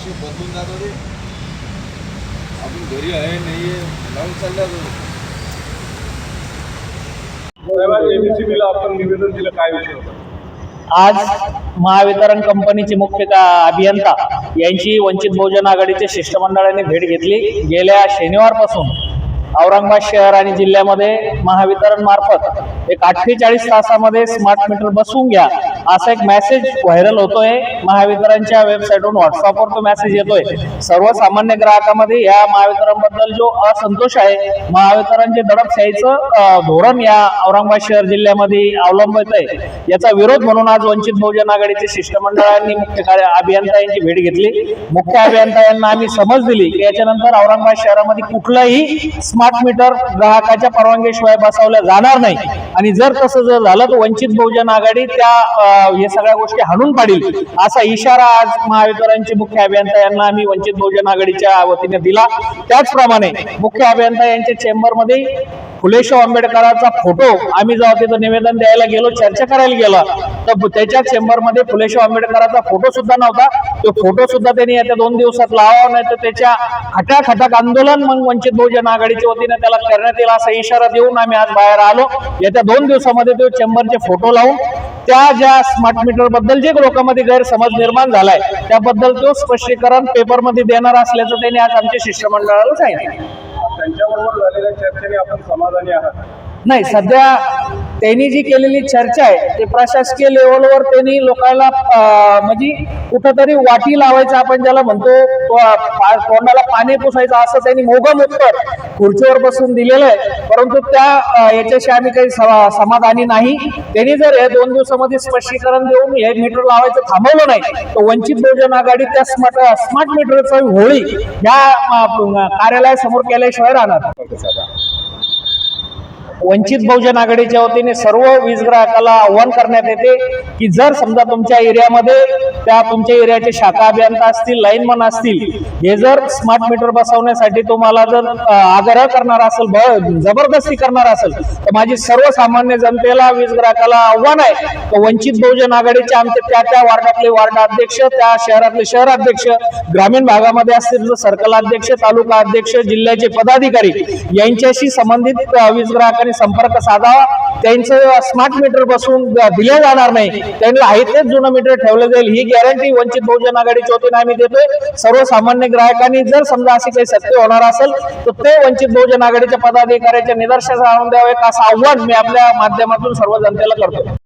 आयुष्य बदलून जातं रे. आपण घरी आहे नाही आहे लावून चालल्या एबीसीबीला आपण निवेदन दिलं, काय विषय होता? आज महावितरण कंपनीचे मुख्य अभियंता यांची वंचित बहुजन आघाडीच्या शिष्टमंडळाने भेट घेतली. गेल्या शनिवारपासून औरंगाबाद शहर आणि जिल्ह्यामध्ये महावितरण मार्फत एक 48 तासामध्ये स्मार्ट मीटर बसवून घ्या असा एक मेसेज व्हायरल होतोय. महावितरणच्या वेबसाईटवरून व्हॉट्सअपवर तो मेसेज येतोय. सर्वसामान्य ग्राहकांमध्ये या महावितरण बद्दल जो असंतोष आहे, महावितरणचे दडपशाहीचं धोरण या औरंगाबाद शहर जिल्ह्यामध्ये अवलंबित आहे, याचा विरोध म्हणून आज वंचित बहुजन आघाडीचे शिष्टमंडळांनी मुख्य अभियंता यांची भेट घेतली. मुख्य अभियंता यांना आम्ही समज दिली की याच्यानंतर औरंगाबाद शहरामध्ये कुठलाही स्मार्ट मीटर ग्राहकाच्या परवानगीशिवाय बसवलं जाणार नाही, आणि जर तसं जर झालं तर वंचित बहुजन आघाडी त्या हे सगळ्या गोष्टी हाणून पाडील असा इशारा आज महावितरणचे मुख्य अभियंता यांना आम्ही वंचित बहुजन आघाडीच्या वतीने दिला. त्याचप्रमाणे मुख्य अभियंता यांच्या चेंबरमध्ये फुलेशाह आंबेडकरांचा फोटो आम्ही जेव्हा तिथं निवेदन द्यायला गेलो, चर्चा करायला गेलो, तर त्याच्या चेंबरमध्ये फुलेशाह आंबेडकरांचा फोटो सुद्धा नव्हता. तो फोटो सुद्धा त्यांनी येत्या 2 दिवसात लावावा, नाही तर त्याच्या खटाखटाक आंदोलन मग वंचित बहुजन आघाडीच्या वतीने त्याला करण्यात येईल असा इशारा देऊन आम्ही आज बाहेर आलो. येत्या 2 दिवसामध्ये तो चेंबरचे फोटो लावून त्या ज्या स्मार्ट मीटर बद्दल जे लोकांमध्ये गैरसमज निर्माण झालाय त्याबद्दल तो स्पष्टीकरण पेपरमध्ये देणार असल्याचं त्यांनी आज आमच्या शिष्टमंडळाला सांगितलं. त्यांच्याबरोबर झालेल्या चर्चेने आपण समाधानी आहात? नाही, सध्या त्यांनी जी केलेली चर्चा आहे ते प्रशासकीय लेवलवर त्यांनी लोकांना म्हणजे कुठंतरी वाटी लावायचं, आपण ज्याला म्हणतो तोंडाला पाणी पुसायचं, असं त्यांनी मोगम उत्तर खुर्चीवर बसून दिलेलं आहे. परंतु त्या याच्याशी आम्ही काही समाधानी नाही. त्यांनी जर हे 2 दिवसामध्ये स्पष्टीकरण देऊन हे मीटर लावायचं थांबवलं नाही तर वंचित बहुजन आघाडी त्या स्मार्ट मीटरचा होळी या कार्यालयासमोर केल्याशिवाय राहणार. वंचित बहुजन आघाडीच्या वतीने सर्व वीज ग्राहकाला आव्हान करण्यात येते की जर समजा तुमच्या एरियामध्ये त्या तुमच्या एरियाचे शाखा अभियंता असतील, लाईनमन असतील, हे जर स्मार्ट मीटर बसवण्यासाठी तुम्हाला जर आग्रह करणार असेल, जबरदस्ती करणार असेल, तर माझी सर्वसामान्य जनतेला वीज ग्राहकाला आव्हान आहे तर वंचित बहुजन आघाडीचे आमचे त्या वार्डातले वार्ड अध्यक्ष, त्या शहरातले शहराध्यक्ष, ग्रामीण भागामध्ये असतील सर्कल अध्यक्ष, तालुका अध्यक्ष, जिल्ह्याचे पदाधिकारी यांच्याशी संबंधित वीज ग्राहकांनी संपर्क साधावा. त्यांचं स्मार्ट मीटर बसवून दिले जाणार नाही, त्यांना आहे तेच जुनं मीटर ठेवलं जाईल ही गॅरंटी वंचित बहुजन आघाडीच्या वतीने आम्ही देतोय. सर्वसामान्य ग्राहकांनी जर समजा अशी काही सत्य होणार असेल तर ते वंचित बहुजन आघाडीच्या पदाधिकाऱ्याच्या निदर्शनास आणून द्यावे असं आव्हान मी आपल्या माध्यमातून सर्व जनतेला करतो.